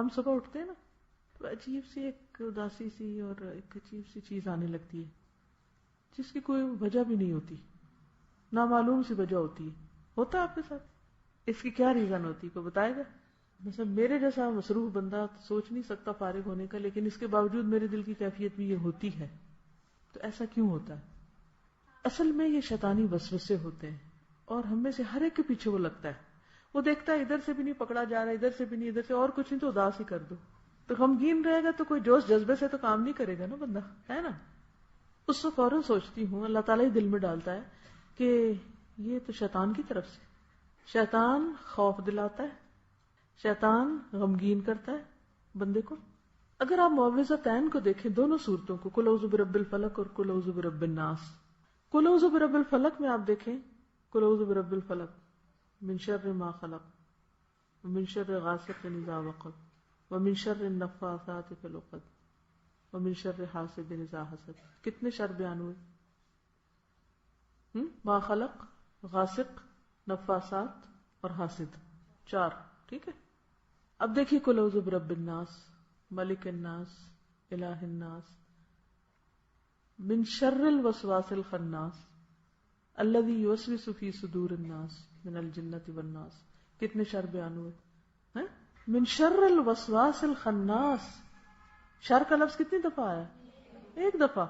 ہم صبح اٹھتے ہیں نا تو عجیب سی ایک اداسی سی اور ایک عجیب سی چیز آنے لگتی ہے جس کی کوئی وجہ بھی نہیں ہوتی، نامعلوم سی وجہ ہوتی ہے. ہوتا ہے آپ کے ساتھ؟ اس کی کیا ریزن ہوتی ہے، کوئی بتائے گا؟ مثلا میرے جیسا مصروف بندہ سوچ نہیں سکتا فارغ ہونے کا، لیکن اس کے باوجود میرے دل کی کیفیت بھی یہ ہوتی ہے. تو ایسا کیوں ہوتا ہے؟ اصل میں یہ شیطانی وسوسے ہوتے ہیں، اور ہم میں سے ہر ایک کے پیچھے وہ لگتا ہے. وہ دیکھتا ہے ادھر سے بھی نہیں پکڑا جا رہا، ادھر سے بھی نہیں، ادھر سے اور کچھ نہیں تو اداس ہی کر دو. تو غمگین رہے گا تو کوئی جوش جذبے سے تو کام نہیں کرے گا نا بندہ، ہے نا. اس کو فوراً سوچتی ہوں، اللہ تعالیٰ ہی دل میں ڈالتا ہے کہ یہ تو شیطان کی طرف سے. شیطان خوف دلاتا ہے، شیطان غمگین کرتا ہے بندے کو. اگر آپ معوذتین کو دیکھیں، دونوں صورتوں کو، قل اعوذ برب الفلق اور قل اعوذ برب الناس. قل اعوذ برب الفلق میں آپ دیکھیں، قل اعوذ برب الفلق من شر ما خلق ومن شر غاسق اذا وقب ومن شر النفاثات فی العقد ومن شر حاسد اذا حسد. کتنے شر بیان ہوئے؟ ما خلق، غاسق، نفاثات اور حاسد، 4. ٹھیک ہے. اب دیکھیے قل اعوذ برب الناس، ملک الناس، الہ الناس، من شر الوسواس الخناس الذی یوسوس فی صدور الناس من الجنۃ والناس. کتنے شر بیان ہوئے؟ من شر الوسواس الخناس. شر کا لفظ کتنی دفعہ آیا؟ 1 دفعہ.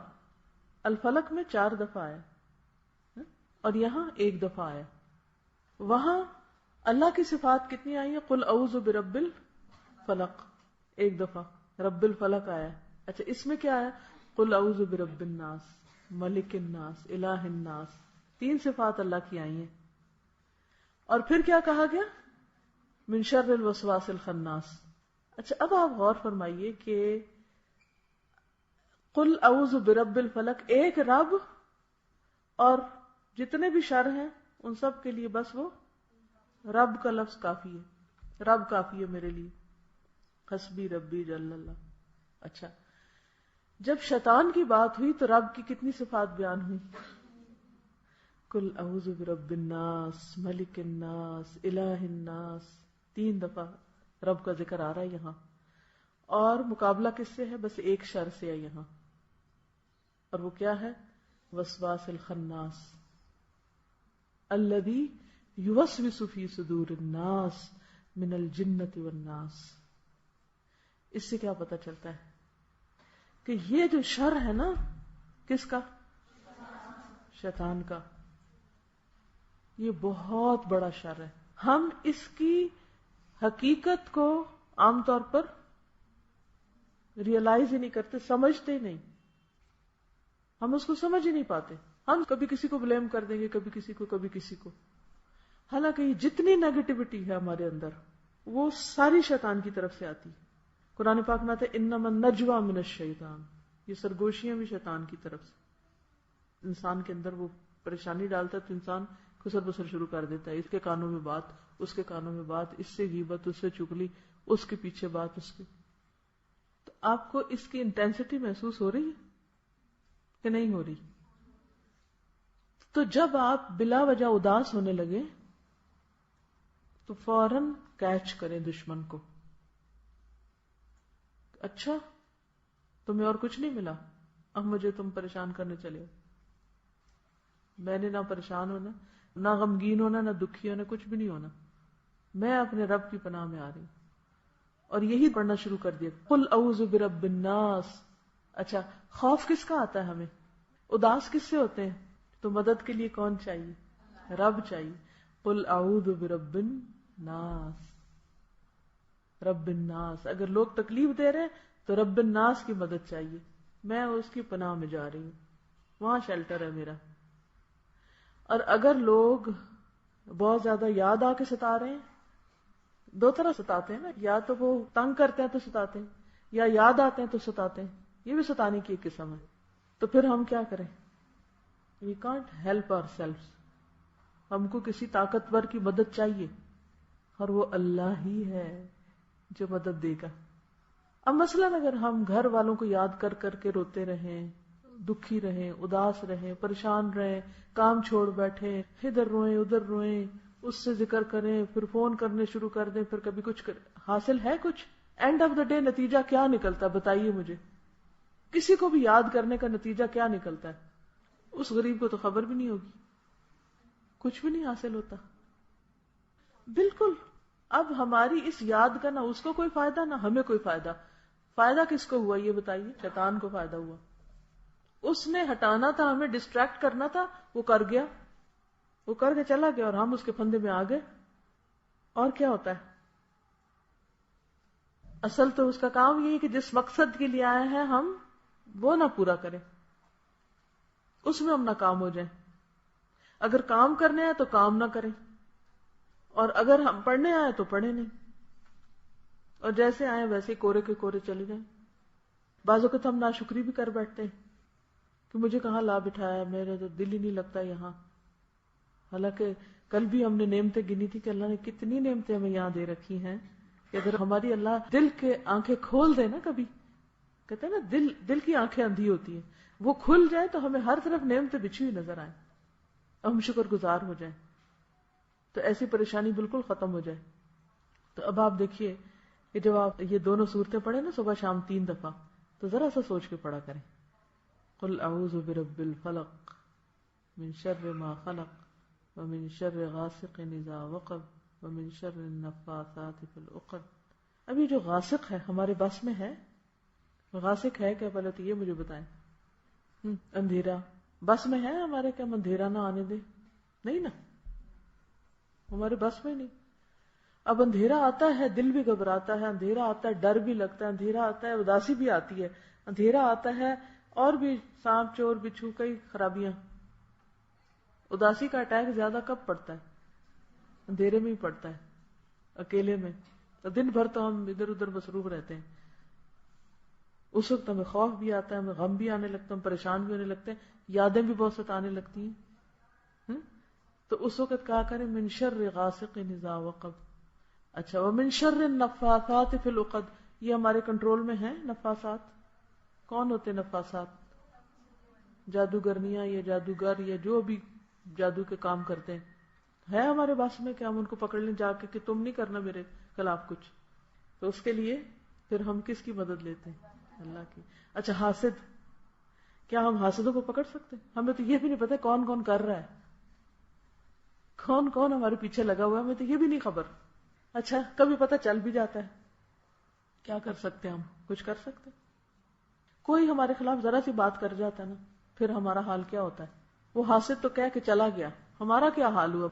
الفلق میں 4 دفعہ آیا اور یہاں 1 دفعہ آیا. وہاں اللہ کی صفات کتنی آئی ہیں؟ قل اعوذ برب الفلق 1 دفعہ، رب الفلق آیا. اچھا اس میں کیا آیا؟ قل اعوذ برب الناس، ملک الناس، الہ الناس. 3 صفات اللہ کی آئی ہیں. اور پھر کیا کہا گیا؟ من شر الوسواس الخناس. اچھا اب آپ غور فرمائیے کہ قل اعوذ برب الفلق، ایک رب اور جتنے بھی شر ہیں ان سب کے لیے بس وہ رب کا لفظ کافی ہے. رب کافی ہے میرے لیے، حسبی ربی جل اللہ. اچھا جب شیطان کی بات ہوئی تو رب کی کتنی صفات بیان ہوئی؟ قل اعوذ برب الناس، ملک الناس، الہ الناس. 3 دفعہ رب کا ذکر آ رہا ہے یہاں. اور مقابلہ کس سے ہے؟ بس ایک شر سے ہے یہاں، اور وہ کیا ہے؟ وسواس الخناس الذی یوسوس فی صدور الناس من الجنۃ والناس. اس سے کیا پتہ چلتا ہے کہ یہ جو شر ہے نا، کس کا؟ شیطان کا. یہ بہت بڑا شر ہے. ہم اس کی حقیقت کو عام طور پر ریئلائز ہی نہیں کرتے، سمجھتے ہی نہیں. ہم اس کو سمجھ ہی نہیں پاتے. ہم کبھی کسی کو بلیم کر دیں گے، کبھی کسی کو، کبھی کسی کو. حالانکہ یہ جتنی نیگیٹیوٹی ہے ہمارے اندر وہ ساری شیطان کی طرف سے آتی ہے. قرآن پاک میں آتا ہے انما النجوى من الشیطان. یہ سرگوشیاں بھی شیطان کی طرف سے. انسان کے اندر وہ پریشانی ڈالتا ہے تو انسان خسر بسر شروع کر دیتا ہے. اس کے کانوں میں بات، اس کے کانوں میں بات، اس سے غیبت، اس سے چغلی، اس کے پیچھے بات، اس کے. تو آپ کو اس کی انٹینسٹی محسوس ہو رہی ہے کہ نہیں ہو رہی؟ تو جب آپ بلا وجہ اداس ہونے لگے تو فوراً کیچ کریں دشمن کو. اچھا تمہیں اور کچھ نہیں ملا، اب مجھے تم پریشان کرنے چلے ہو. میں نے نہ پریشان ہونا، نہ غمگین ہونا، نہ دکھی ہونا، کچھ بھی نہیں ہونا. میں اپنے رب کی پناہ میں آ رہی ہوں. اور یہی پڑھنا شروع کر دیا، قل اعوذ برب الناس. اچھا خوف کس کا آتا ہے ہمیں؟ اداس کس سے ہوتے ہیں؟ تو مدد کے لیے کون چاہیے؟ رب چاہیے. قل اعوذ برب الناس، رب الناس. اگر لوگ تکلیف دے رہے ہیں تو رب الناس کی مدد چاہیے. میں اس کی پناہ میں جا رہی ہوں، وہاں شیلٹر ہے میرا. اور اگر لوگ بہت زیادہ یاد آ کے ستا رہے ہیں، 2 طرح ستاتے ہیں نا، یا تو وہ تنگ کرتے ہیں تو ستاتے ہیں، یا یاد آتے ہیں تو ستاتے ہیں. یہ بھی ستانے کی ایک قسم ہے. تو پھر ہم کیا کریں؟ We can't help ourselves. ہم کو کسی طاقتور کی مدد چاہیے، اور وہ اللہ ہی ہے جو مدد دے گا. اب مثلاً اگر ہم گھر والوں کو یاد کر کر کے روتے رہیں، دکھی رہیں، اداس رہیں، پریشان رہیں، کام چھوڑ بیٹھیں، ادھر روئیں ادھر روئیں، اس سے ذکر کریں، پھر فون کرنے شروع کر دیں، پھر کبھی کچھ حاصل ہے کچھ؟ اینڈ آف دا ڈے نتیجہ کیا نکلتا ہے بتائیے مجھے؟ کسی کو بھی یاد کرنے کا نتیجہ کیا نکلتا ہے؟ اس غریب کو تو خبر بھی نہیں ہوگی، کچھ بھی نہیں حاصل ہوتا. بالکل. اب ہماری اس یاد کا نہ اس کو کوئی فائدہ نہ ہمیں کوئی فائدہ. فائدہ کس کو ہوا یہ بتائیے؟ شیطان کو فائدہ ہوا. اس نے ہٹانا تھا، ہمیں ڈسٹریکٹ کرنا تھا، وہ کر گیا، وہ کر کے چلا گیا اور ہم اس کے پھندے میں آ گئے. اور کیا ہوتا ہے؟ اصل تو اس کا کام یہی کہ جس مقصد کے لیے آئے ہیں ہم وہ نہ پورا کریں، اس میں ہم ناکام ہو جائیں. اگر کام کرنے آئے تو کام نہ کریں، اور اگر ہم پڑھنے آئے تو پڑھے نہیں، اور جیسے آئے ویسے کورے کے کورے چلے جائیں. بعض اوقات ہم ناشکری بھی کر بیٹھتے ہیں کہ مجھے کہاں لا بٹھایا، میرا تو دل ہی نہیں لگتا یہاں. حالانکہ کل بھی ہم نے نعمتیں گنی تھی کہ اللہ نے کتنی نعمتیں ہمیں یہاں دے رکھی ہیں کہ اگر ہماری اللہ دل کے آنکھیں کھول دے نا، کبھی کہتے ہیں نا دل کی آنکھیں اندھی ہوتی ہیں، وہ کھل جائے تو ہمیں ہر طرف نعمتیں بچھی ہوئی نظر آئیں، ہم شکر گزار ہو جائیں تو ایسی پریشانی بالکل ختم ہو جائے. تو اب آپ دیکھیے کہ جب آپ یہ دونوں صورتیں پڑھیں نا صبح شام 3 دفعہ، تو ذرا سا سوچ کے پڑھا کریں. قل اعوذ برب الفلق من شر ما خلق ومن شر غاسق اذا وقب ومن شر النفاثات في العقد. ابھی جو غاسق ہے ہمارے بس میں ہے؟ غاسق ہے کیا پہلے تو یہ مجھے بتائیں. اندھیرا بس میں ہے ہمارے؟ کیا ہم اندھیرا نہ آنے دیں؟ نہیں نا، ہمارے بس میں نہیں. اب اندھیرا آتا ہے دل بھی گھبراتا ہے، اندھیرا آتا ہے ڈر بھی لگتا ہے، اندھیرا آتا ہے اداسی بھی آتی ہے، اندھیرا آتا ہے اور بھی سانپ چور بچھو کئی خرابیاں. اداسی کا اٹیک زیادہ کب پڑتا ہے؟ اندھیرے میں ہی پڑتا ہے، اکیلے میں. تو دن بھر تو ہم ادھر ادھر مصروف رہتے ہیں، اس وقت ہمیں خوف بھی آتا ہے، ہمیں غم بھی آنے لگتا ہے، ہم پریشان بھی ہونے لگتے ہیں، یادیں بھی بہت ستانے لگتی ہیں. تو اس وقت کہا کریں من شر غاسق اذا وقب. اچھا ومن شر النفاثات فی العقد، یہ ہمارے کنٹرول میں ہیں نفاثات؟ کون ہوتے نفاثات؟ جادوگرنیاں یا جادوگر یا جو بھی جادو کے کام کرتے ہیں، ہے ہمارے پاس میں کہ ہم ان کو پکڑ لیں جا کے کہ تم نہیں کرنا میرے خلاف کچھ؟ تو اس کے لیے پھر ہم کس کی مدد لیتے ہیں؟ اللہ کی. اچھا حاسد، کیا ہم حاسدوں کو پکڑ سکتے ہیں؟ ہمیں تو یہ بھی نہیں پتا کون کون کر رہا ہے، کون کون ہمارے پیچھے لگا ہوا ہے، ہمیں تو یہ بھی نہیں خبر. اچھا کبھی پتہ چل بھی جاتا ہے، کیا کر سکتے ہیں ہم؟ کچھ کر سکتے؟ کوئی ہمارے خلاف ذرا سی بات کر جاتا ہے نا، پھر ہمارا حال کیا ہوتا ہے؟ وہ حاسد تو کہہ کے چلا گیا، ہمارا کیا حال ہوا؟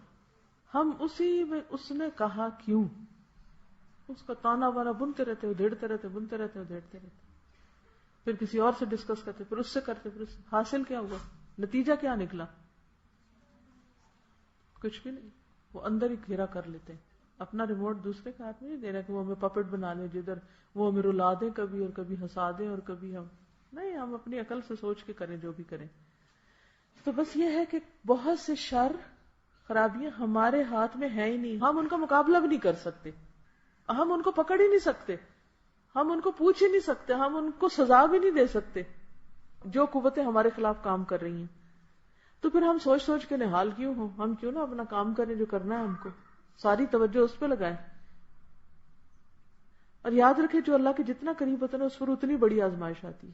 ہم اسی میں اس نے کہا کیوں، اس کا تانا بانا بنتے رہتے، ادھیڑتے رہتے، بنتے رہتے، ادھیڑتے رہتے، پھر کسی اور سے ڈسکس کرتے، پھر اس سے کرتے، پھر اس سے. حاصل کیا ہوا؟ نتیجہ کیا نکلا؟ کچھ بھی نہیں. وہ اندر ہی گھیرا کر لیتے ہیں، اپنا ریموٹ دوسرے کے ہاتھ میں نہیں دینا کہ وہ ہمیں پپٹ بنا لیں، جدھر وہ ہمیں رلا دیں کبھی اور کبھی ہنسا دیں اور کبھی ہم نہیں، ہم اپنی عقل سے سوچ کے کریں جو بھی کریں. تو بس یہ ہے کہ بہت سے شر خرابیاں ہمارے ہاتھ میں ہے ہی نہیں، ہم ان کا مقابلہ بھی نہیں کر سکتے، ہم ان کو پکڑ ہی نہیں سکتے، ہم ان کو پوچھ ہی نہیں سکتے، ہم ان کو سزا بھی نہیں دے سکتے جو قوتیں ہمارے خلاف کام کر رہی ہیں. تو پھر ہم سوچ سوچ کے نحال کیوں ہوں؟ ہم کیوں نہ اپنا کام کریں جو کرنا ہے ہم کو، ساری توجہ اس پہ لگائیں. اور یاد رکھیں جو اللہ کے جتنا قریب ہوتا ہے اس پر اتنی بڑی آزمائش آتی ہے،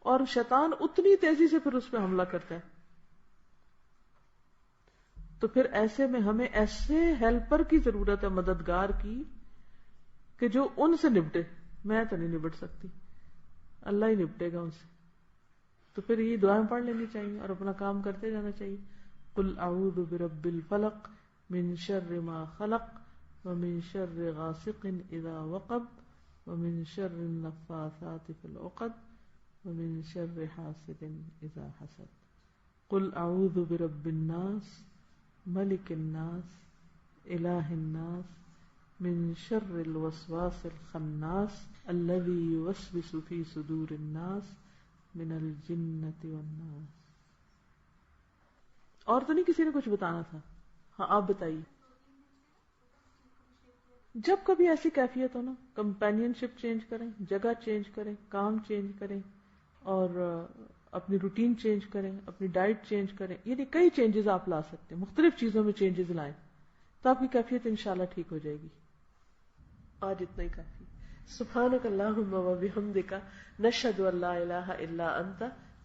اور شیطان اتنی تیزی سے پھر اس پہ حملہ کرتا ہے. تو پھر ایسے میں ہمیں ایسے ہیلپر کی ضرورت ہے، مددگار کی، کہ جو ان سے نپٹے. میں تو نہیں نپٹ سکتی، اللہ ہی نپٹے گا ان سے. تو پھر یہ دعائیں پڑھ لینی چاہیے اور اپنا کام کرتے جانا چاہیے. قل اعوذ برب الفلق من شر ما خلق ومن شر غاسق اذا وقب ومن شر النفاثات في العقد ومن شر حاسد اذا حسد. قل اعوذ برب الناس ملک الناس الہ الناس من شر الوسواس الخناس الذي يوسوس في صدور الناس من الجنة والناس. اور تو نہیں کسی نے کچھ بتانا تھا؟ ہاں آپ بتائیے. جب کبھی ایسی کیفیت ہو نا، کمپینین شپ چینج کریں، جگہ چینج کریں، کام چینج کریں، اور اپنی روٹین چینج کریں، اپنی ڈائٹ چینج کریں. یعنی کئی چینجز آپ لا سکتے ہیں، مختلف چیزوں میں چینجز لائیں تو آپ کی کیفیت انشاءاللہ ٹھیک ہو جائے گی. آج اتنا ہی کافی. سبحانک اللہم و بحمدک نشہد ان لا الہ الا انت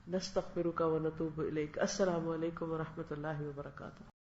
نستغفرک و نتوب الیک. السلام علیکم و رحمۃ اللہ وبرکاتہ.